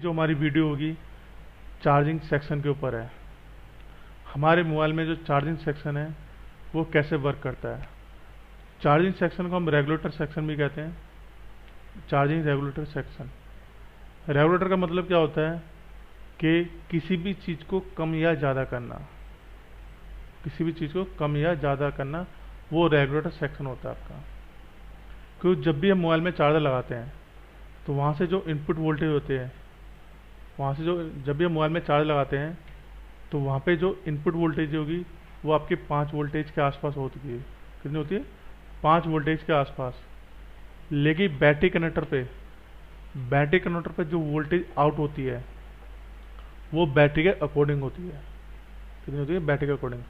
जो हमारी वीडियो होगी चार्जिंग सेक्शन के ऊपर है। हमारे मोबाइल में जो चार्जिंग सेक्शन है वो कैसे वर्क करता है। चार्जिंग सेक्शन को हम रेगुलेटर सेक्शन भी कहते हैं। चार्जिंग रेगुलेटर सेक्शन, रेगुलेटर का मतलब क्या होता है कि किसी भी चीज़ को कम या ज़्यादा करना, किसी भी चीज़ को कम या ज़्यादा करना, वो रेगुलेटर सेक्शन होता है आपका। क्योंकि जब भी हम मोबाइल में चार्जर लगाते हैं तो वहाँ से जो इनपुट वोल्टेज होते हैं, वहाँ से जो जब भी हम मोबाइल में चार्ज लगाते हैं तो वहाँ पे जो इनपुट वोल्टेज होगी वो आपके 5 वोल्टेज के आसपास होती है। कितनी होती है? 5 वोल्टेज के आसपास। लेकिन बैटरी कन्वर्टर पे जो वोल्टेज आउट होती है वो बैटरी के अकॉर्डिंग होती है। कितनी होती है? बैटरी के अकॉर्डिंग।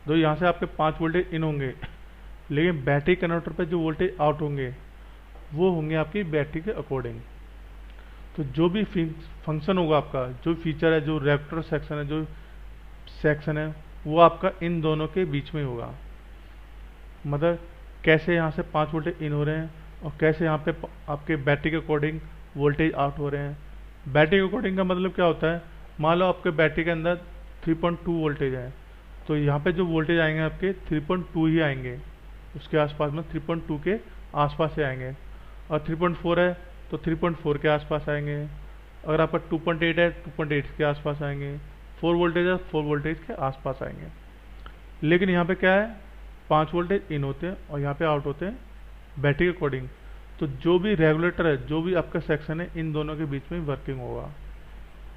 तो यहाँ से आपके 5 वोल्टेज इन होंगे, लेकिन बैटरी कन्वर्टर पे जो वोल्टेज आउट होंगे वो होंगे आपकी बैटरी के अकॉर्डिंग। तो जो भी फंक्शन होगा आपका, जो फीचर है, जो रेगुलेटर सेक्शन है, जो सेक्शन है, वो आपका इन दोनों के बीच में होगा। मतलब कैसे यहाँ से 5 वोल्टेज इन हो रहे हैं और कैसे यहाँ पे आपके बैटरी के अकॉर्डिंग वोल्टेज आउट हो रहे हैं। बैटरी के अकॉर्डिंग का मतलब क्या होता है, मान लो आपके बैटरी के अंदर 3.2 वोल्टेज है तो यहाँ पे जो वोल्टेज आएंगे आपके 3.2 ही आएंगे, उसके आसपास में 3.2 के आसपास से आएंगे। और 3.4 है तो 3.4 के आसपास आएंगे। अगर आपका 2.8 है 2.8 के आसपास आएंगे। 4 वोल्टेज है 4 वोल्टेज के आसपास आएंगे। लेकिन यहाँ पे क्या है, 5 वोल्टेज इन होते हैं और यहाँ पे आउट होते हैं बैटरी के अकॉर्डिंग। तो जो भी रेगुलेटर है, जो भी आपका सेक्शन है, इन दोनों के बीच में वर्किंग होगा।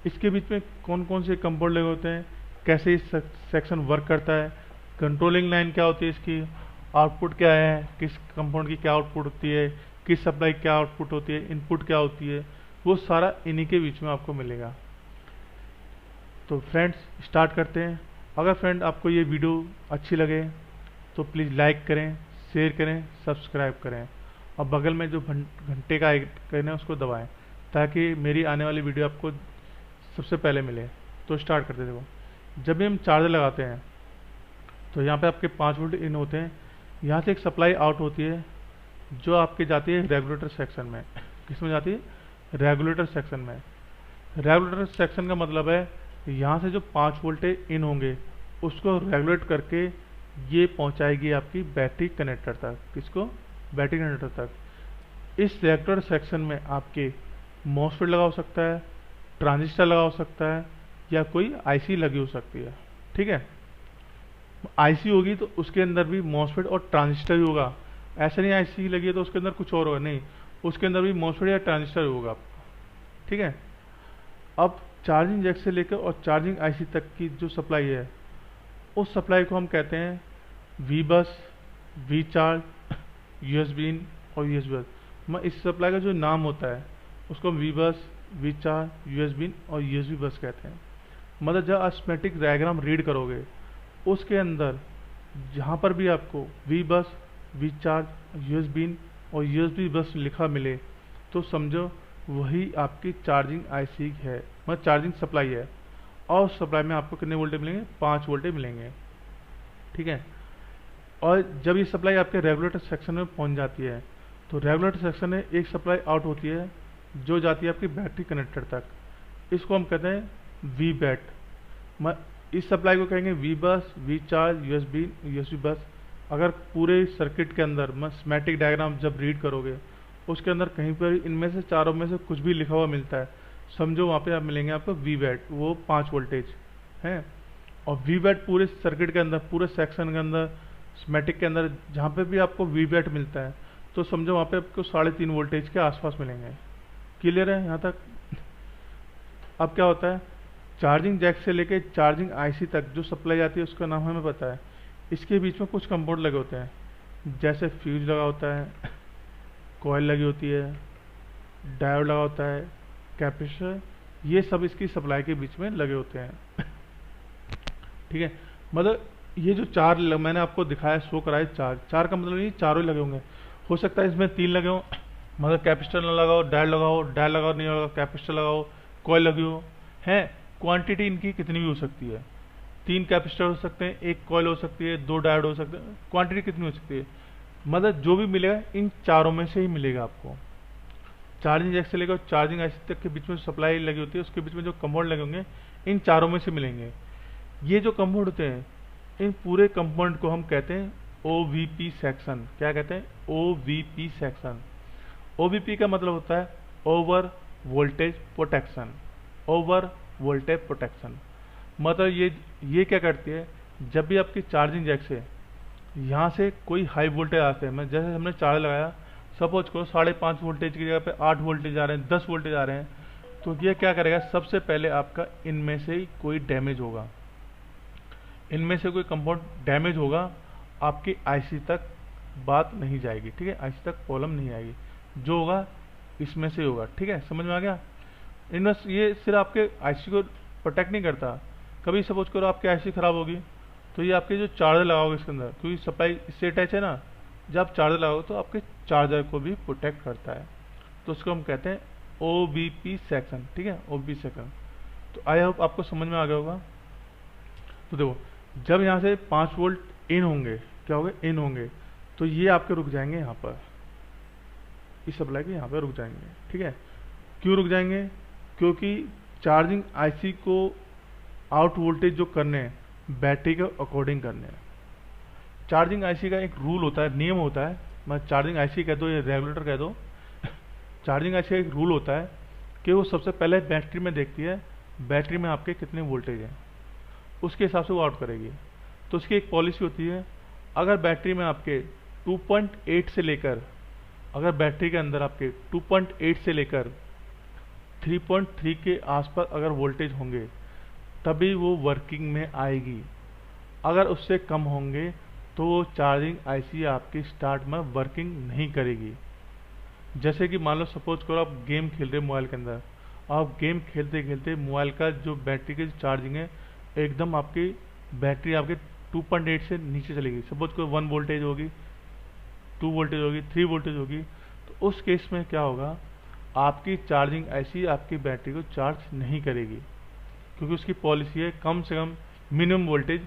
इसके बीच में कौन कौन से कंपाउंड लगे होते हैं, कैसे इस सेक्शन वर्क करता है, कंट्रोलिंग लाइन क्या होती है इसकी, आउटपुट क्या है, किस कंपाउंड की क्या आउटपुट होती है, किस सप्लाई क्या आउटपुट होती है, इनपुट क्या होती है, वो सारा इन्हीं के बीच में आपको मिलेगा। तो फ्रेंड्स स्टार्ट करते हैं। अगर फ्रेंड आपको ये वीडियो अच्छी लगे तो प्लीज़ लाइक करें, शेयर करें, सब्सक्राइब करें और बगल में जो घंटे का आइकन है उसको दबाएं ताकि मेरी आने वाली वीडियो आपको सबसे पहले मिले। तो स्टार्ट करते देखो। जब भी हम चार्जर लगाते हैं तो यहाँ पे आपके 5 वोल्ट इन होते हैं, यहाँ से एक सप्लाई आउट होती है जो आपके जाती है रेगुलेटर सेक्शन में। किसमें जाती है? रेगुलेटर सेक्शन में। रेगुलेटर सेक्शन का मतलब है यहाँ से जो 5 वोल्टेज इन होंगे उसको रेगुलेट करके ये पहुँचाएगी आपकी बैटरी कनेक्टर तक। किसको? बैटरी कनेक्टर तक। इस रेगुलेटर सेक्शन में आपके मॉसफेट लगा हो सकता है, ट्रांजिस्टर लगा हो सकता है या कोई आईसी लगी हो सकती है। ठीक है, आईसी होगी तो उसके अंदर भी मॉसफेट और ट्रांजिस्टर ही होगा। ऐसे नहीं आईसी लगी है तो उसके अंदर कुछ और होगा, नहीं, उसके अंदर भी मॉसफेट या ट्रांजिस्टर होगा आपका। ठीक है। अब चार्जिंग जैक से लेकर और चार्जिंग आईसी तक की जो सप्लाई है उस सप्लाई को हम कहते हैं वी बस, वी चार्ज, यूएसबी इन और यूएसबी बस। इस सप्लाई का जो नाम होता है उसको हम वी बस, वी चार्ज, यूएसबी इन और यूएसबी बस कहते हैं। मतलब जब आप स्कीमेटिक डायग्राम रीड करोगे उसके अंदर जहाँ पर भी आपको वी बस, वी चार्ज, यूएसबी इन और यूएसबी बस लिखा मिले तो समझो वही आपकी चार्जिंग आईसी है, मतलब चार्जिंग सप्लाई है। और उस सप्लाई में आपको कितने वोल्टेज मिलेंगे? 5 वोल्टेज मिलेंगे। ठीक है। और जब ये सप्लाई आपके रेगुलेटर सेक्शन में पहुंच जाती है तो रेगुलेटर सेक्शन में एक सप्लाई आउट होती है जो जाती है आपकी बैटरी कनेक्टर तक। इसको हम कहते हैं वी बैट। इस सप्लाई को कहेंगे वी बस, वी चार्ज, यूएसबी, यूएसबी बस। अगर पूरे सर्किट के अंदर स्कीमेटिक डायग्राम जब रीड करोगे उसके अंदर कहीं पर इनमें से चारों में से कुछ भी लिखा हुआ मिलता है, समझो वहाँ पे आप मिलेंगे आपको वी बैट, वो 5 वोल्टेज है। और वी बैट पूरे सर्किट के अंदर, पूरे सेक्शन के अंदर, स्कीमेटिक के अंदर जहाँ पे भी आपको वी बैट मिलता है तो समझो वहाँ पे आपको 3.5 वोल्टेज के आसपास मिलेंगे। क्लियर है यहाँ तक? अब क्या होता है, चार्जिंग जैक से लेके चार्जिंग आईसी तक जो सप्लाई आती है उसका नाम हमें पता है। इसके बीच में कुछ कंपाउंड लगे होते हैं, जैसे फ्यूज लगा होता है, कॉइल लगी होती है, डायोड लगा होता है, कैपेसिटर, ये सब इसकी सप्लाई के बीच में लगे होते हैं। ठीक है। मतलब ये जो चार मैंने आपको दिखाया, शो कराया, चार का मतलब ये चारों ही लगे होंगे। हो सकता है इसमें 3 लगे हो, मतलब कैपेसिटर ना लगाओ, डायोड लगाओ, डायोड लगाओ नहीं लगाओ, कैपेसिटर लगाओ, कॉइल लगी हो है। क्वांटिटी इनकी कितनी भी हो सकती है, 3 कैपेसिटर हो सकते हैं, 1 कॉइल हो सकती है, 2 डायोड हो सकते हैं। क्वांटिटी कितनी हो सकती है, मतलब जो भी मिलेगा इन चारों में से ही मिलेगा आपको। चार्जिंग जैक से लेकर चार्जिंग आईसी तक के बीच में सप्लाई लगी होती है, उसके बीच में जो कंपाउंड लगे होंगे इन चारों में से मिलेंगे। ये जो कंपाउंड होते हैं, इन पूरे कंपाउंड को हम कहते हैं ओवीपी सेक्शन। क्या कहते हैं? OVP section. ओवीपी का मतलब होता है over voltage protection. Over voltage protection मतलब ये क्या करती है, जब भी आपकी चार्जिंग जैक से यहाँ से कोई हाई वोल्टेज आते हैं, मैं जैसे हमने चार्ज लगाया, सपोज करो 5.5 वोल्टेज की जगह पे 8 वोल्टेज आ रहे हैं, 10 वोल्टेज आ रहे हैं, तो ये क्या करेगा, सबसे पहले आपका इनमें से ही कोई डैमेज होगा, इनमें से कोई कंपाउंड डैमेज होगा, आपकी आईसी तक बात नहीं जाएगी। ठीक है, आईसी तक प्रॉब्लम नहीं आएगी, जो होगा इसमें से होगा। ठीक है, समझ में आ गया? इनमें ये सिर्फ आपके आईसी को प्रोटेक्ट नहीं करता, कभी सपोज करो आपकी आईसी खराब होगी तो ये आपके जो चार्जर लगाओगे इसके अंदर, क्योंकि सप्लाई इससे अटैच है ना, जब आप चार्जर लगाओगे तो आपके चार्जर को भी प्रोटेक्ट करता है, तो उसको हम कहते हैं ओबीपी सेक्शन। ठीक है, ओबीपी सेक्शन। तो आई होप आपको समझ में आ गया होगा। तो देखो, जब यहाँ से 5 वोल्ट इन होंगे, क्या होंगे? इन होंगे, तो ये आपके रुक जाएंगे यहाँ पर, इस सप्लाई के यहाँ पर रुक जाएंगे। ठीक है, क्यों रुक जाएंगे? क्योंकि चार्जिंग आईसी को आउट वोल्टेज जो करने हैं, बैटरी के अकॉर्डिंग करने हैं। चार्जिंग आईसी का एक रूल होता है, नियम होता है, मैं चार्जिंग आईसी कह दो या रेगुलेटर कह दो, चार्जिंग आईसी का एक रूल होता है कि वो सबसे पहले बैटरी में देखती है बैटरी में आपके कितने वोल्टेज हैं, उसके हिसाब से वो आउट करेगी। तो उसकी एक पॉलिसी होती है, अगर बैटरी में आपके 2.8 से लेकर, अगर बैटरी के अंदर आपके 2.8 से लेकर 3.3 के आसपास अगर वोल्टेज होंगे तभी वो वर्किंग में आएगी। अगर उससे कम होंगे तो वो चार्जिंग आईसी आपकी स्टार्ट में वर्किंग नहीं करेगी। जैसे कि मान लो सपोज करो आप गेम खेल रहे हो मोबाइल के अंदर, आप गेम खेलते खेलते मोबाइल का जो बैटरी की चार्जिंग है एकदम आपकी बैटरी आपके 2.8 से नीचे चलेगी, सपोज करो 1 वोल्टेज होगी, 2 वोल्टेज होगी, 3 वोल्टेज होगी, तो उस केस में क्या होगा, आपकी चार्जिंग आईसी आपकी बैटरी को चार्ज नहीं करेगी, क्योंकि उसकी पॉलिसी है कम से कम मिनिमम वोल्टेज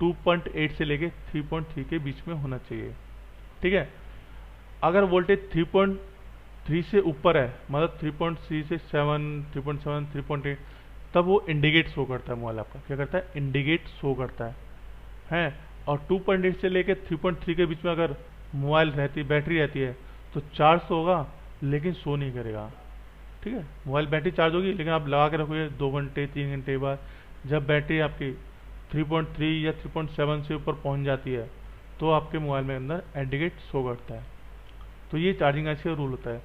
2.8 से लेके 3.3 के बीच में होना चाहिए। ठीक है, अगर वोल्टेज 3.3 से ऊपर है, मतलब 3.3 से 7, 3.7, 3.8, तब वो इंडिकेट शो करता है मोबाइल आपका, क्या करता है? इंडिकेट शो करता है। और 2.8 से लेके 3.3 के बीच में अगर मोबाइल रहती, बैटरी रहती है, तो चार्ज तो होगा लेकिन शो नहीं करेगा। ठीक है, मोबाइल बैटरी चार्ज होगी लेकिन आप लगा के रखोगे 2 घंटे 3 घंटे बाद, जब बैटरी आपकी 3.3 या 3.7 से ऊपर पहुंच जाती है तो आपके मोबाइल में अंदर इंडिकेट शो करता है। तो ये चार्जिंग आईसी का रूल होता है।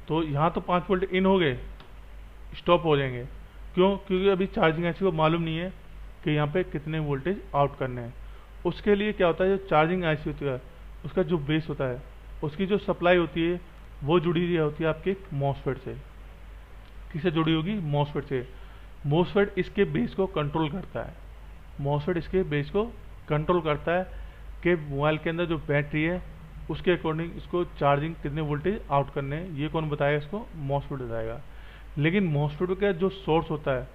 तो यहाँ तो 5 वोल्ट इन हो गए, स्टॉप हो जाएंगे, क्यों? क्योंकि अभी चार्जिंग आईसी को मालूम नहीं है कि यहाँ पे कितने वोल्टेज आउट करने हैं। उसके लिए क्या होता है, जो चार्जिंग आईसी होती है उसका जो बेस होता है, उसकी जो सप्लाई होती है वो जुड़ी हुई होती है आपके मॉसफेट से। किससे जुड़ी होगी? मॉसफेट से। मॉसफेट इसके बेस को कंट्रोल करता है, मॉसफेट इसके बेस को कंट्रोल करता है कि मोबाइल के अंदर जो बैटरी है उसके अकॉर्डिंग इसको चार्जिंग कितने वोल्टेज आउट करने हैं, ये कौन बताएगा? इसको मॉसफेट बताएगा। लेकिन मॉसफेट का जो सोर्स होता है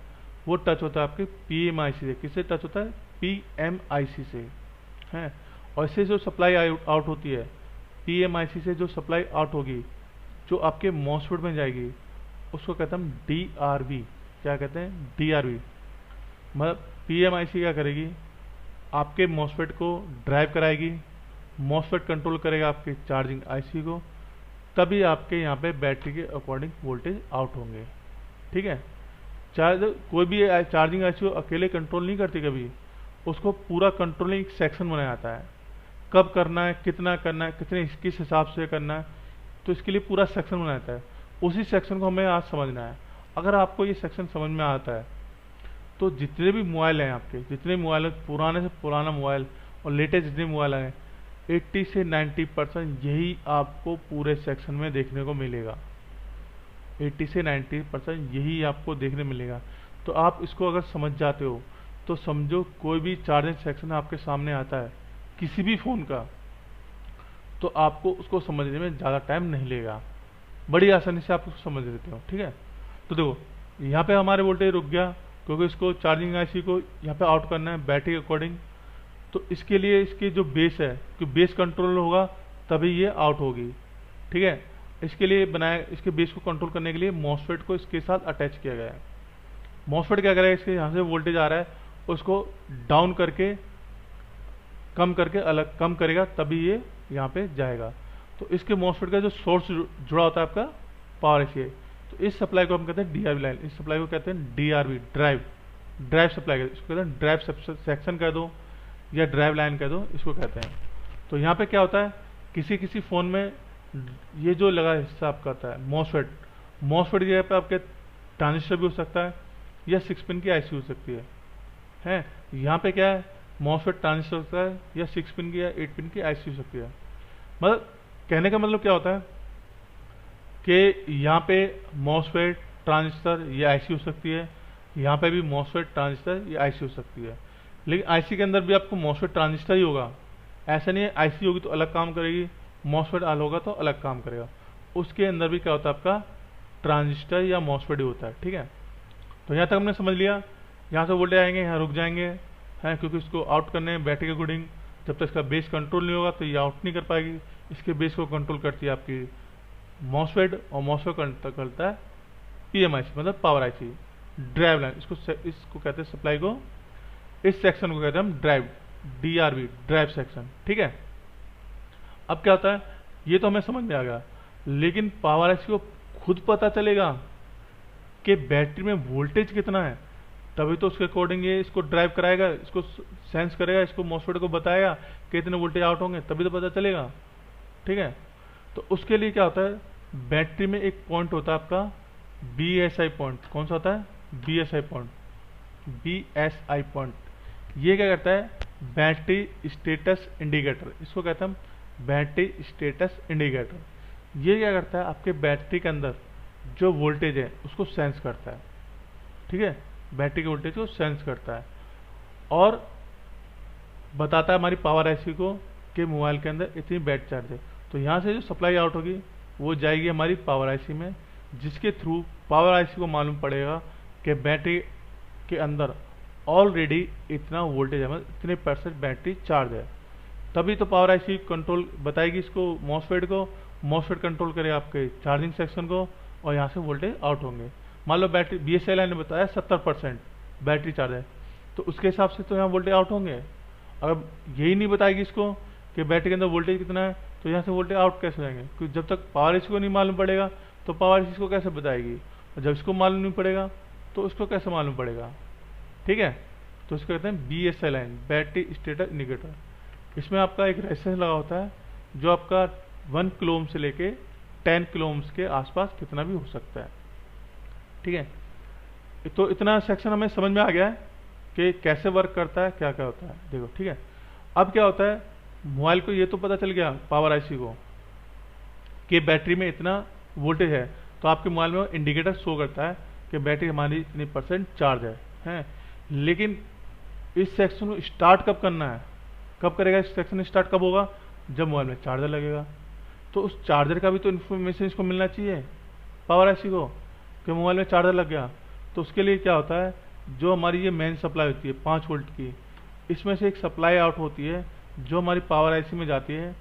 वो टच होता है आपके पीएमआईसी से। किससे टच होता है? पीएमआईसी से है। और इससे जो सप्लाई आउट होती है, पीएमआईसी से जो सप्लाई आउट होगी, जो आपके मॉसफेट में जाएगी, उसको कहते हैं हम डीआरवी। क्या कहते हैं? डीआरवी। मतलब पीएमआईसी क्या करेगी, आपके मॉसफेट को ड्राइव कराएगी, मॉसफेट कंट्रोल करेगा आपके चार्जिंग आईसी को, तभी आपके यहाँ पे बैटरी के अकॉर्डिंग वोल्टेज आउट होंगे। ठीक है, कोई भी चार्जिंग आईसी को अकेले कंट्रोल नहीं करती, कभी उसको पूरा कंट्रोलिंग सेक्शन बनाया जाता है, कब करना है, कितना करना है, कितने किस हिसाब से करना है, तो इसके लिए पूरा सेक्शन बनाया जाता है। उसी सेक्शन को हमें आज समझना है। अगर आपको ये सेक्शन समझ में आता है तो जितने भी मोबाइल हैं आपके, जितने मोबाइल हैं, पुराने से पुराना मोबाइल और लेटेस्ट जितने मोबाइल हैं, 80 से 90% यही आपको पूरे सेक्शन में देखने को मिलेगा। 80 से 90% यही आपको देखने मिलेगा। तो आप इसको अगर समझ जाते हो तो समझो कोई भी चार्जिंग सेक्शन आपके सामने आता है किसी भी फ़ोन का, तो आपको उसको समझने में ज़्यादा टाइम नहीं लगेगा, बड़ी आसानी से आप उसको समझ लेते हो। ठीक है, तो देखो यहाँ पे हमारे वोल्टेज रुक गया क्योंकि इसको चार्जिंग आईसी को यहाँ पे आउट करना है बैटरी के अकॉर्डिंग। तो इसके लिए इसकी जो बेस है, कि बेस कंट्रोल होगा तभी ये आउट होगी। ठीक है, इसके लिए बनाया, इसके बेस को कंट्रोल करने के लिए मॉसफेट को इसके साथ अटैच किया गया है। मॉसफेट क्या करेगा, इसके यहाँ से वोल्टेज आ रहा है उसको डाउन करके कम करके अलग कम करेगा, तभी ये यहाँ पे जाएगा। तो इसके मॉसफेट का जो सोर्स जुड़ा होता है आपका पावर आईसी है, तो इस सप्लाई को हम कहते हैं डीआरवी लाइन, इस सप्लाई को कहते हैं डीआरवी ड्राइव सप्लाई, इसको कहते हैं ड्राइव सेक्शन कह दो या ड्राइव लाइन कह दो, इसको कहते हैं। तो यहाँ पे क्या होता है, किसी किसी फोन में ये जो लगा हिस्सा आपका होता है मॉसफेट की जगह पे आपके ट्रांजिस्टर भी हो सकता है या 6 पिन की आईसी हो सकती है। यहाँ पे क्या है, मॉसफेट ट्रांजिस्टर हो सकता है या 6 पिन की या 8 पिन की आईसी हो सकती है। मतलब कहने का मतलब क्या होता है कि यहाँ पे मॉसफेट ट्रांजिस्टर या आईसी हो सकती है, यहाँ पे भी मॉसफेट ट्रांजिस्टर या आईसी हो सकती है। लेकिन आईसी के अंदर भी आपको मॉसफेट ट्रांजिस्टर ही होगा, ऐसा नहीं है आईसी होगी तो अलग काम करेगी, मॉसफेट अलग होगा तो अलग काम करेगा। उसके अंदर भी क्या होता है आपका ट्रांजिस्टर या मॉसफेट ही होता है। ठीक है, तो यहाँ तक हमने समझ लिया। यहाँ से वोल्टेज आएंगे, यहाँ रुक जाएंगे हैं, क्योंकि इसको आउट करने हैं बैटरी के अकॉर्डिंग। जब तक इसका बेस कंट्रोल नहीं होगा तो ये आउट नहीं कर पाएगी। इसके बेस को कंट्रोल करती है आपकी मॉसफेट, और मॉसफेट करता है पीएमआईसी मतलब पावर आईसी ड्राइव लाइन, इसको कहते हैं सप्लाई को, इस सेक्शन को कहते हैं हम ड्राइव डीआरवी ड्राइव सेक्शन। ठीक है, अब क्या होता है, ये तो हमें समझ में आ गया, लेकिन पावर आईसी को खुद पता चलेगा कि बैटरी में वोल्टेज कितना है, तभी तो उसके अकॉर्डिंग ये इसको ड्राइव कराएगा, इसको सेंस करेगा, इसको मॉसफेट को बताएगा कि इतने वोल्टेज आउट होंगे, तभी तो पता चलेगा। ठीक है, तो उसके लिए क्या होता है, बैटरी में एक पॉइंट होता है आपका बीएसआई पॉइंट। कौन सा होता है, बीएसआई पॉइंट, बीएसआई पॉइंट। ये क्या करता है, बैटरी स्टेटस इंडिकेटर, इसको कहते हैं हम बैटरी स्टेटस इंडिकेटर। ये क्या करता है, आपके बैटरी के अंदर जो वोल्टेज है उसको सेंस करता है। ठीक है, बैटरी के वोल्टेज को सेंस करता है और बताता है हमारी पावर आईसी को कि मोबाइल के अंदर इतनी बैटरी चार्ज है। तो यहाँ से जो सप्लाई आउट होगी वो जाएगी हमारी पावर आईसी में, जिसके थ्रू पावर आईसी को मालूम पड़ेगा कि बैटरी के अंदर ऑलरेडी इतना वोल्टेज है, मतलब इतने % बैटरी चार्ज है। तभी तो पावर आईसी कंट्रोल बताएगी इसको मॉसफेट को, मॉसफेट कंट्रोल करेगा आपके चार्जिंग सेक्शन को, और यहाँ से वोल्टेज आउट होंगे। मान लो बैटरी बीएसएल ने बताया 70% बैटरी चार्ज है, तो उसके हिसाब से तो यहाँ वोल्टेज आउट होंगे। अगर यही नहीं बताएगी इसको कि बैटरी के अंदर वोल्टेज कितना है, तो यहाँ से वोल्टेज आउट कैसे जाएंगे, क्योंकि जब तक पावर आईसी को नहीं मालूम पड़ेगा तो पावर आईसी को कैसे बताएगी, और जब इसको मालूम नहीं पड़ेगा तो उसको कैसे मालूम पड़ेगा। ठीक है, तो इसको कहते हैं बीएसएल बैटरी स्टेटस इंडिकेटर। इसमें आपका एक रेजिस्टेंस लगा होता है जो आपका 1 किलो ओम से लेके 10 किलो ओम्स के आसपास कितना भी हो सकता है। ठीक है, तो इतना सेक्शन हमें समझ में आ गया है कि कैसे वर्क करता है, क्या क्या होता है। देखो ठीक है, अब क्या होता है, मोबाइल को ये तो पता चल गया पावर आईसी को कि बैटरी में इतना वोल्टेज है, तो आपके मोबाइल में इंडिकेटर शो करता है कि बैटरी हमारी इतनी % चार्ज है। लेकिन इस सेक्शन को स्टार्ट कब करना है, कब करेगा इस सेक्शन स्टार्ट कब होगा, जब मोबाइल में चार्जर लगेगा। तो उस चार्जर का भी तो इन्फॉर्मेशन इसको मिलना चाहिए पावर आईसी को कि मोबाइल में चार्जर लग गया। तो उसके लिए क्या होता है, जो हमारी ये मेन सप्लाई होती है 5 वोल्ट की, इसमें से एक सप्लाई आउट होती है जो हमारी पावर आईसी में जाती है,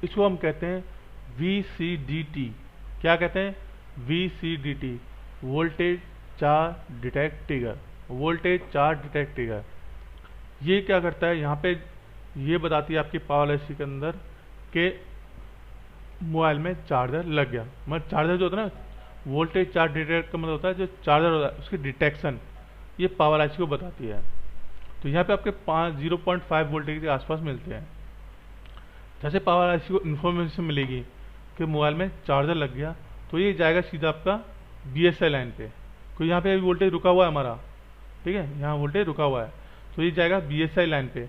इसको हम कहते हैं VCDT। क्या कहते हैं, VCDT voltage charge detect trigger, voltage charge detect trigger. ये क्या करता है, यहाँ पे ये बताती है आपकी पावर आईसी के अंदर कि मोबाइल में चार्जर लग गया। मतलब चार्जर जो होता है ना, वोल्टेज चार्ज डिटेक्ट का मतलब होता है जो चार्जर होता है उसकी डिटेक्शन, ये पावर आईसी को बताती है। तो यहाँ पे आपके 0.5 वोल्टेज के आसपास मिलते हैं। जैसे पावर आईसी को इन्फॉर्मेशन मिलेगी कि मोबाइल में चार्जर लग गया, तो ये जाएगा सीधा आपका बीएसआई लाइन पे, क्योंकि यहाँ पे अभी वोल्टेज रुका हुआ है हमारा। ठीक है, यहाँ वोल्टेज रुका हुआ है, तो ये जाएगा बीएसआई लाइन पे।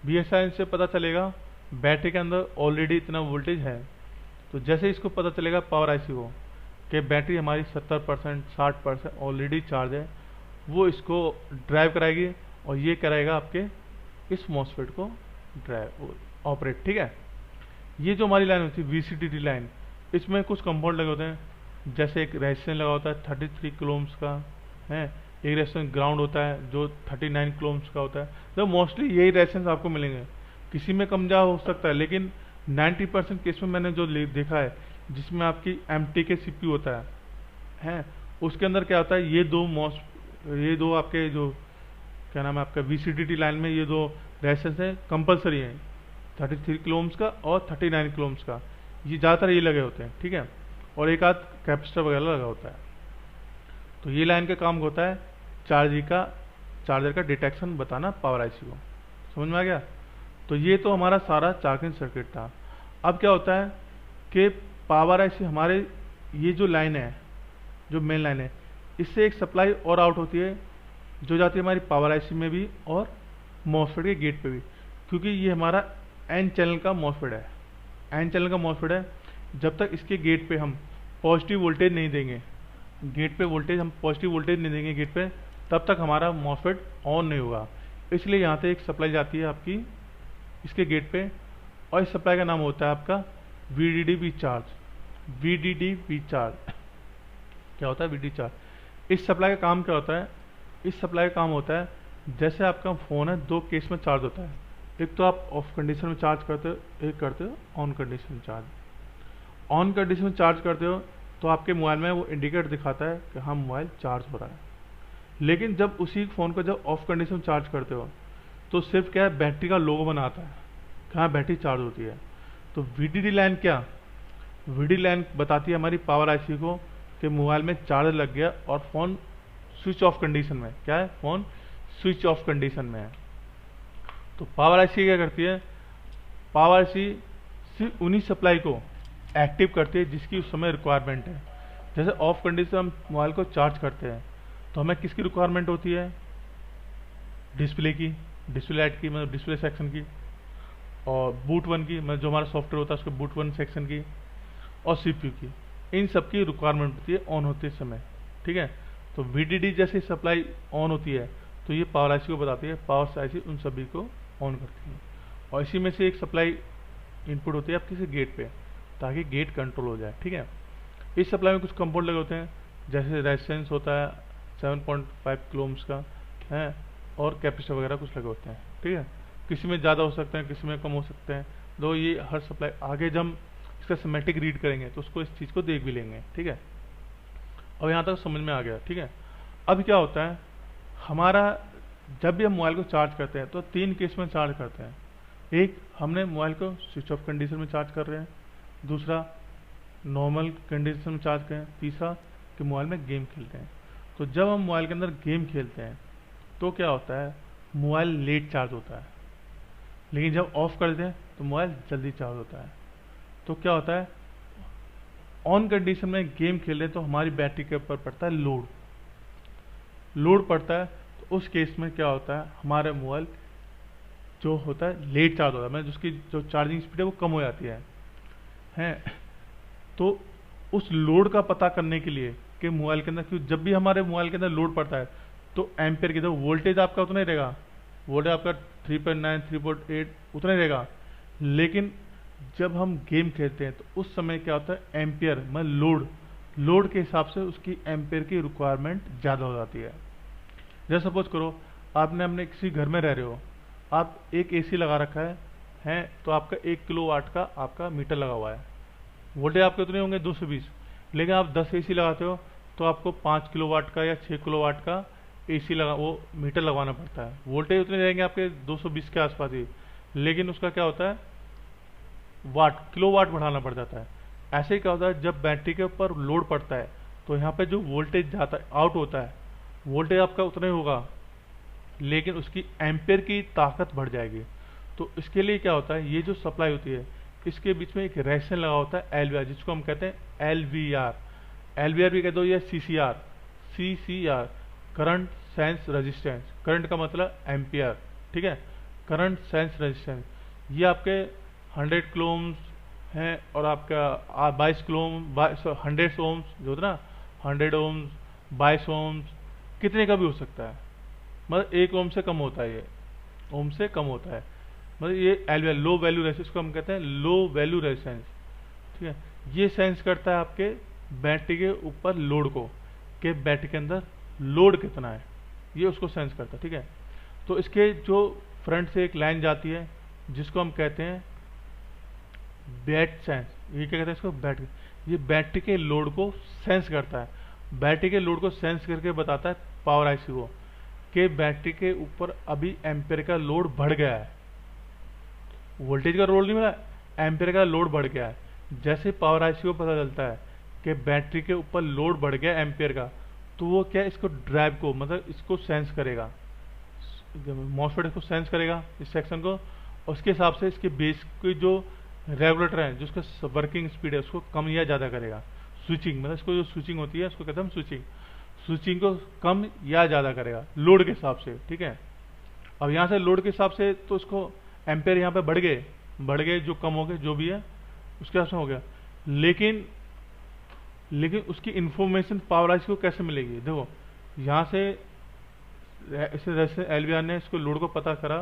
बीएसआई लाइन से पता चलेगा बैटरी के अंदर ऑलरेडी इतना वोल्टेज है। तो जैसे इसको पता चलेगा पावर आईसी को कि बैटरी हमारी 70% 60% ऑलरेडी चार्ज है, वो इसको ड्राइव कराएगी और ये कराएगा आपके इस मॉसफेट को ड्राइव ऑपरेट। ठीक है, ये जो हमारी लाइन होती है VCDT लाइन, इसमें कुछ कंपाउंड लगे होते हैं, जैसे एक रेजिस्टेंस लगा होता है 33 किलो ओम्स का है, एक रेजिस्टेंस ग्राउंड होता है जो 39 किलो ओम्स का होता है। तो मोस्टली यही रेजिस्टेंस आपको मिलेंगे, किसी में कम जा हो सकता है, लेकिन 90% केस में मैंने जो देखा है जिसमें आपकी MTK CPU होता है उसके अंदर क्या होता है, ये दो आपके जो क्या नाम है आपका VCDT लाइन में ये दो रेजिस्टेंस है कंपलसरी है, 33 किलो ओम्स का और 39 किलो ओम्स का, ये ज़्यादातर ये लगे होते हैं, ठीक है, और एक आध कैपेसिटर वगैरह लगा होता है। तो ये लाइन का काम होता है चार्जर का डिटेक्शन बताना पावर आईसी को। समझ में आ गया? तो ये तो हमारा सारा चार्जिंग सर्किट था। अब क्या होता है कि पावर आईसी हमारे ये जो लाइन है, जो मेन लाइन है, इससे एक सप्लाई और आउट होती है जो जाती है हमारी पावर आईसी में भी और मॉसफेट के गेट पे भी, क्योंकि ये हमारा एन चैनल का मॉसफेट है। एन चैनल का मॉसफेट है, जब तक इसके गेट पे हम पॉजिटिव वोल्टेज नहीं देंगे, गेट पे वोल्टेज हम पॉजिटिव वोल्टेज नहीं देंगे गेट पे, तब तक हमारा मॉसफेट ऑन नहीं होगा। इसलिए यहाँ से एक सप्लाई जाती है आपकी इसके गेट पे, और इस सप्लाई का नाम होता है आपका VDD चार्ज। VDD चार्ज क्या होता है? VDD charge. इस सप्लाई का काम क्या होता है? इस सप्लाई का काम होता है, जैसे आपका फ़ोन है दो केस में चार्ज होता है, एक तो आप ऑफ कंडीशन में चार्ज करते हो, एक करते हो ऑन कंडीशन में चार्ज। ऑन कंडीशन में चार्ज करते हो तो आपके मोबाइल में वो इंडिकेटर दिखाता है कि हाँ मोबाइल चार्ज हो रहा है। लेकिन जब उसी फ़ोन को जब ऑफ कंडीशन में चार्ज करते हो तो सिर्फ क्या है, बैटरी का लोगो बनाता है कि हाँ बैटरी चार्ज होती है। तो VDD लाइन क्या, VDD लाइन बताती है हमारी पावर आईसी को कि मोबाइल में चार्ज लग गया और फ़ोन स्विच ऑफ कंडीशन में, क्या है, फ़ोन स्विच ऑफ कंडीशन में है। तो पावर आईसी क्या करती है, पावर आईसी सिर्फ उन्हीं सप्लाई को एक्टिव करती है जिसकी उस समय रिक्वायरमेंट है। जैसे ऑफ कंडीशन हम मोबाइल को चार्ज करते हैं तो हमें किसकी रिक्वायरमेंट होती है? डिस्प्ले की, डिस्प्ले लाइट की, मतलब डिस्प्ले सेक्शन की, और बूट वन की, मतलब जो हमारा सॉफ्टवेयर होता है उसके बूट वन सेक्शन की, और CPU की। इन सब की रिक्वायरमेंट होती है ऑन होते समय, ठीक है। तो VDD जैसे सप्लाई ऑन होती है तो ये पावर आईसी को बताती है, पावर आईसी उन सभी को ऑन करती है। और इसी में से एक सप्लाई इनपुट होती है आपके से गेट पे, ताकि गेट कंट्रोल हो जाए, ठीक है। इस सप्लाई में कुछ कंपाउंड लगे होते हैं, जैसे रेजिस्टेंस होता है 7.5 किलो ओम्स का है, और कैपेसिटर वगैरह कुछ लगे होते हैं, ठीक है। किसी में ज़्यादा हो सकते हैं, किसी में कम हो सकते हैं। तो ये हर सप्लाई आगे जब हम इसका सिमेटिक रीड करेंगे तो उसको इस चीज़ को देख भी लेंगे, ठीक है। और यहाँ तक समझ में आ गया, ठीक है। अब क्या होता है, हमारा जब भी हम मोबाइल को चार्ज करते हैं तो 3 केस में चार्ज करते हैं। एक, हमने मोबाइल को स्विच ऑफ कंडीशन में चार्ज कर रहे हैं, दूसरा नॉर्मल कंडीशन में चार्ज करें, तीसरा कि मोबाइल में गेम खेलते हैं। तो जब हम मोबाइल के अंदर गेम खेलते हैं तो क्या होता है, मोबाइल लेट चार्ज होता है, लेकिन जब ऑफ कर देते हैं तो मोबाइल जल्दी चार्ज होता है। तो क्या होता है, ऑन कंडीशन में गेम खेल रहे हैं तो हमारी बैटरी के ऊपर पड़ता है लोड पड़ता है। तो उस केस में क्या होता है, हमारा मोबाइल जो होता है लेट चार्ज होता है, मतलब उसकी जो चार्जिंग स्पीड है वो कम हो जाती है। तो उस लोड का पता करने के लिए कि मोबाइल के अंदर, क्योंकि जब भी हमारे मोबाइल के अंदर लोड पड़ता है तो एम्पेयर की, तो वोल्टेज आपका उतना ही रहेगा, वोल्टेज आपका 3.9 3.8 उतना ही रहेगा। लेकिन जब हम गेम खेलते हैं तो उस समय क्या होता है, एम्पियर मतलब लोड के हिसाब से उसकी एम्पियर की रिक्वायरमेंट ज़्यादा हो जाती है। जैसे सपोज करो आपने अपने किसी घर में रह रहे हो, आप एक AC लगा रखा है तो आपका 1 किलोवाट का आपका मीटर लगा हुआ है, वोल्टेज आपके उतने होंगे 220, लेकिन आप 10 AC लगाते हो तो आपको 5 किलोवाट का या 6 किलोवाट का AC वो मीटर लगवाना पड़ता है। वोल्टेज उतने रहेंगे आपके 220 के आसपास ही, लेकिन उसका क्या होता है, किलोवाट बढ़ाना पड़ जाता है। ऐसे ही क्या होता है, जब बैटरी के ऊपर लोड पड़ता है तो यहाँ पे जो वोल्टेज जाता है आउट होता है, वोल्टेज आपका उतना ही होगा लेकिन उसकी एम्पेयर की ताकत बढ़ जाएगी। तो इसके लिए क्या होता है, ये जो सप्लाई होती है इसके बीच में एक रेजिस्टेंस लगा होता है LVR, जिसको हम कहते हैं LVR भी कहते हो, या CCR current sense resistance. Current का मतलब एम्पियर, ठीक है, करंट सेंस रेजिस्टेंस। ये आपके 100 किलो ओम्स है और आपका 22 किलो ओम 100 ओम्स जो होता है ना, 100 ओम्स 22 ओम्स कितने का भी हो सकता है, मतलब 1 ओम से कम होता है, ये ओम से कम होता है, मतलब ये LVR लो वैल्यू रेजिस्टेंस को हम कहते हैं लो वैल्यू रेजिस्टेंस, ठीक है। ये सेंस करता है आपके बैटरी के ऊपर लोड को, कि बैटरी के अंदर लोड कितना है, ये उसको सेंस करता है, ठीक है। तो इसके जो फ्रंट से एक लाइन जाती है जिसको हम कहते हैं बैट सेंस, ये क्या कहते हैं इसको, बैटरी। ये बैटरी के लोड को सेंस करता है। बैटरी के लोड को सेंस करके बताता है पावर आईसी को कि बैटरी के ऊपर अभी एम्पेयर का लोड बढ़ गया है। वोल्टेज का रोल नहीं मिला, एम्पेयर का लोड बढ़ गया है। जैसे पावर आईसी को पता चलता है कि बैटरी के ऊपर लोड बढ़ गया एम्पेयर का, तो वो क्या इसको ड्राइव को मतलब इसको सेंस करेगा, मॉसफेट इसको सेंस करेगा इस सेक्शन को। उसके हिसाब से इसके बेस की जो रेगुलेटर है, जो उसका वर्किंग स्पीड है, उसको कम या ज़्यादा करेगा। स्विचिंग मतलब इसको जो स्विचिंग होती है उसको कहते हैं हम स्विचिंग। स्विचिंग को कम या ज़्यादा करेगा लोड के हिसाब से, ठीक है। अब यहाँ से लोड के हिसाब से तो उसको एम्पेयर यहाँ पे बढ़ गए जो कम हो गए जो भी है उसके हिसाब से हो गया। लेकिन उसकी इंफॉर्मेशन पावर आईसी को कैसे मिलेगी? देखो यहाँ से जैसे एलवीआर ने इसको लोड को पता करा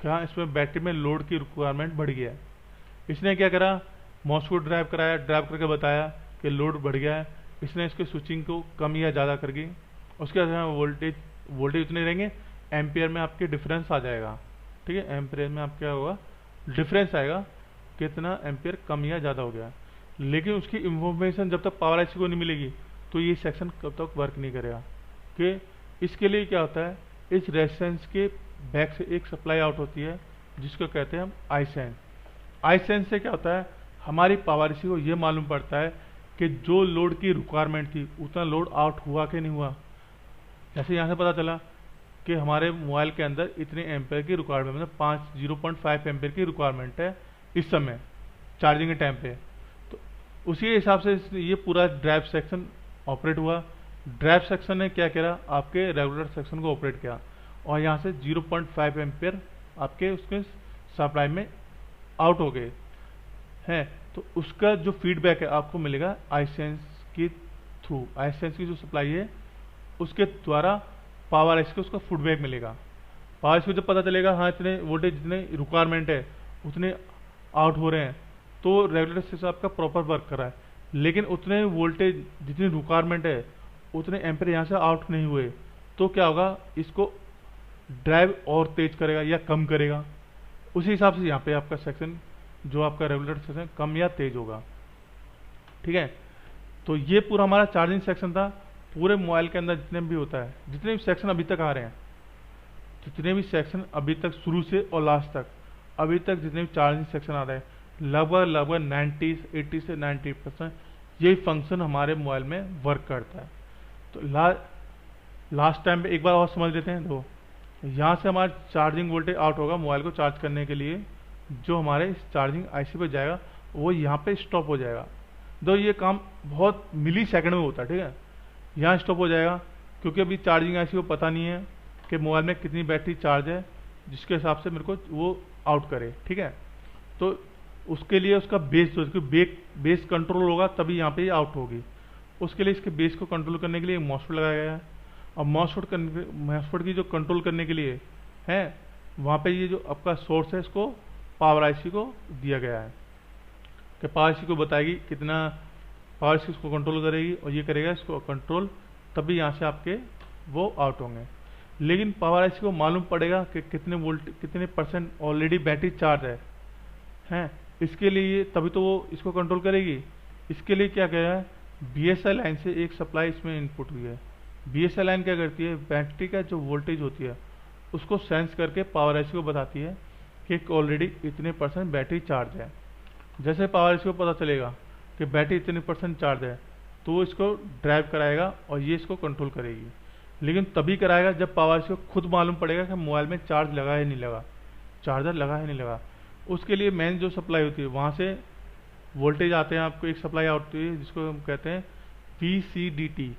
क्या इसमें बैटरी में लोड की रिक्वायरमेंट बढ़ गया है। इसने क्या करा, मॉस को ड्राइव कराया, ड्राइव करके बताया कि लोड बढ़ गया है। इसने इसके स्विचिंग को कम या ज़्यादा कर दी। उसके बाद वोल्टेज उतने रहेंगे, एम्पियर में आपके डिफरेंस आ जाएगा, ठीक है। एम्पियर में आप क्या होगा, डिफरेंस आएगा कितना एम्पियर कम या ज़्यादा हो गया। लेकिन उसकी इंफॉर्मेशन जब तक पावर आईसी को नहीं मिलेगी तो ये सेक्शन कब तक वर्क नहीं करेगा। कि इसके लिए क्या होता है, इस रेजिस्टेंस के बैक से एक सप्लाई आउट होती है जिसको कहते हैं हम आई सेंस। आई सेंस से क्या होता है, हमारी पावर आईसी को ये मालूम पड़ता है कि जो लोड की रिक्वायरमेंट थी उतना लोड आउट हुआ कि नहीं हुआ। जैसे यहाँ से पता चला कि हमारे मोबाइल के अंदर इतने एम्पेयर की रिक्वायरमेंट, मतलब 0.5 एम्पेयर की रिक्वायरमेंट है इस समय चार्जिंग के टाइम पे। तो उसी हिसाब से ये पूरा ड्राइव सेक्शन ऑपरेट हुआ। ड्राइव सेक्शन ने क्या करा, आपके रेगुलर सेक्शन को ऑपरेट किया और यहाँ से 0.5 एम्पेयर आपके उसके सप्लाई में आउट हो गए हैं। तो उसका जो फीडबैक है आपको मिलेगा आई सेंस के थ्रू। आई सेंस की जो सप्लाई है उसके द्वारा पावर आईसी को उसका फीडबैक मिलेगा। पावर आईसी को जब पता चलेगा हाँ इतने वोल्टेज जितने रिक्वायरमेंट है उतने आउट हो रहे हैं, तो रेगुलेटर सिस्टम आपका प्रॉपर वर्क कर रहा है। लेकिन उतने वोल्टेज जितनी रिक्वायरमेंट है उतने एम्पेयर यहाँ से आउट नहीं हुए, तो क्या होगा, इसको ड्राइव और तेज करेगा या कम करेगा। उसी हिसाब से यहाँ पे आपका सेक्शन जो आपका रेगुलेटर सेक्शन कम या तेज होगा, ठीक है। तो ये पूरा हमारा चार्जिंग सेक्शन था। पूरे मोबाइल के अंदर जितने भी होता है, जितने भी सेक्शन अभी तक आ रहे हैं, जितने भी सेक्शन अभी तक शुरू से और लास्ट तक अभी तक जितने भी चार्जिंग सेक्शन आ रहे हैं, लगभग 80 से 90% यही फंक्शन हमारे मोबाइल में वर्क करता है। तो लास्ट टाइम पे एक बार और समझ लेते हैं। तो यहाँ से हमारा चार्जिंग वोल्टेज आउट होगा मोबाइल को चार्ज करने के लिए, जो हमारे चार्जिंग आईसी पे जाएगा वो यहाँ पे स्टॉप हो जाएगा। तो ये काम बहुत मिली सेकंड में होता है, ठीक है। यहाँ स्टॉप हो जाएगा क्योंकि अभी चार्जिंग आईसी को पता नहीं है कि मोबाइल में कितनी बैटरी चार्ज है, जिसके हिसाब से मेरे को वो आउट करे, ठीक है। तो उसके लिए उसका बेस कंट्रोल होगा तभी यहाँ पे आउट होगी। उसके लिए इसके बेस को कंट्रोल करने के लिए मॉसफेट लगाया गया है। और मॉसफेट की जो कंट्रोल करने के लिए है वहाँ पे ये जो आपका सोर्स है इसको पावर आईसी को दिया गया है कि पावर आईसी को बताएगी कितना पावर आईसी इसको कंट्रोल करेगी और ये करेगा इसको कंट्रोल, तभी यहाँ से आपके वो आउट होंगे। लेकिन पावर आईसी को मालूम पड़ेगा कि कितने परसेंट ऑलरेडी बैटरी चार्ज है इसके लिए, तभी तो वो इसको कंट्रोल करेगी। इसके लिए क्या कह रहा है, बीएसएल लाइन से एक सप्लाई इसमें इनपुट हुई है। बीएसएल लाइन क्या करती है, बैटरी का जो वोल्टेज होती है उसको सेंस करके पावर आईसी को बताती है कि ऑलरेडी इतने परसेंट बैटरी चार्ज है। जैसे पावर आईसी को पता चलेगा कि बैटरी इतने परसेंट चार्ज है तो वो इसको ड्राइव कराएगा और ये इसको कंट्रोल करेगी। लेकिन तभी कराएगा जब पावर आईसी को खुद मालूम पड़ेगा कि मोबाइल में चार्ज लगा है नहीं लगा, चार्जर लगा है नहीं लगा। उसके लिए मेन जो सप्लाई होती है वहाँ से वोल्टेज आते हैं, आपको एक सप्लाई आती है जिसको हम कहते हैं VCDT,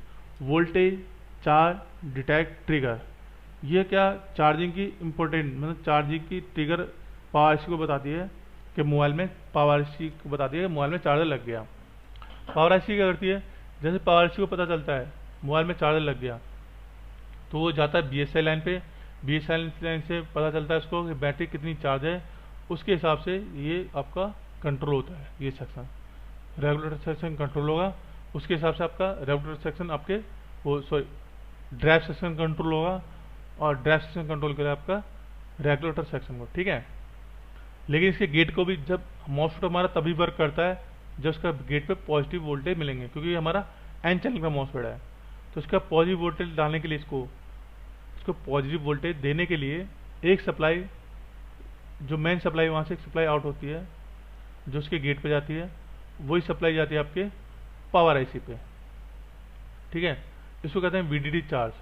voltage charge detect trigger. ये क्या चार्जिंग की इम्पोर्टेंट मतलब चार्जिंग की ट्रिगर पावर आईसी को बताती है कि मोबाइल में पावर आईसी को बताती है कि मोबाइल में चार्जर लग गया। पावर आईसी क्या करती है, जैसे पावर आईसी को पता चलता है मोबाइल में चार्जर लग गया तो वो जाता है बीएसएल लाइन पे। बीएसएल लाइन से पता चलता है उसको कि बैटरी कितनी चार्ज है, उसके हिसाब से ये आपका कंट्रोल होता है। ये सेक्शन रेगुलेटर सेक्शन कंट्रोल होगा, उसके हिसाब से आपका रेगुलेटर सेक्शन आपके वो ड्राइव सेक्शन कंट्रोल होगा और ड्राइव सेक्शन कंट्रोल करेगा आपका रेगुलेटर सेक्शन को, ठीक है। लेकिन इसके गेट को भी जब मॉसफेट हमारा तभी वर्क करता है जब उसका गेट पे पॉजिटिव वोल्टेज मिलेंगे, क्योंकि ये हमारा एन चैनल का मॉसफेट है। तो इसका पॉजिटिव वोल्टेज डालने के लिए इसको पॉजिटिव वोल्टेज देने के लिए एक सप्लाई, जो मेन सप्लाई वहाँ से एक सप्लाई आउट होती है जो उसके गेट पे जाती है, वही सप्लाई जाती है आपके पावर आईसी पे, ठीक है। इसको कहते हैं वीडीडी चार्ज।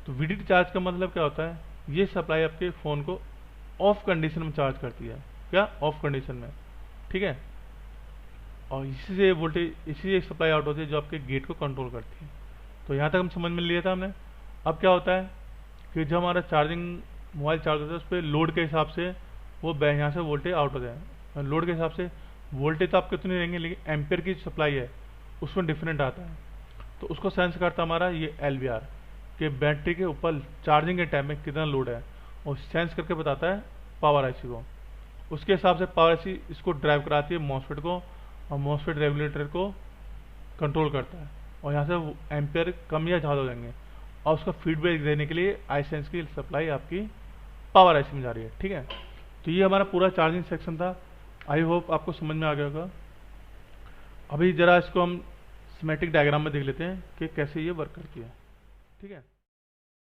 तो वीडीडी चार्ज का मतलब क्या होता है, ये सप्लाई आपके फ़ोन को ऑफ कंडीशन में चार्ज करती है। क्या? ऑफ कंडीशन में, ठीक है। और इसी से वोल्टेज, इसी से सप्लाई आउट होती है जो आपके गेट को कंट्रोल करती है। तो यहाँ तक हम समझ में लिया था हमने। अब क्या होता है कि जब हमारा चार्जिंग मोबाइल चार्ज होता है, उस पर लोड के हिसाब से वो यहाँ से वोल्टेज आउट हो जाए। लोड के हिसाब से वोल्टेज तो आप कितने रहेंगे, लेकिन एम्पियर की सप्लाई है उसमें डिफरेंट आता है। तो उसको सेंस करता हमारा ये एलवीआर कि बैटरी के ऊपर चार्जिंग के टाइम में कितना लोड है, और सेंस करके बताता है पावर आईसी को। उसके हिसाब से पावर आईसी इसको ड्राइव कराती है मॉसफेट को, और मॉसफेट रेगुलेटर को कंट्रोल करता है। और यहाँ से एम्पियर कम या ज़्यादा हो जाएंगे, और उसका फीडबैक देने के लिए आई सेंस की सप्लाई आपकी पावर आईसी में जा रही है, ठीक है। तो ये हमारा पूरा चार्जिंग सेक्शन था। आई होप आपको समझ में आ गया होगा। अभी जरा इसको हम स्कीमेटिक डायग्राम में देख लेते हैं कि कैसे ये वर्क करती है, ठीक है।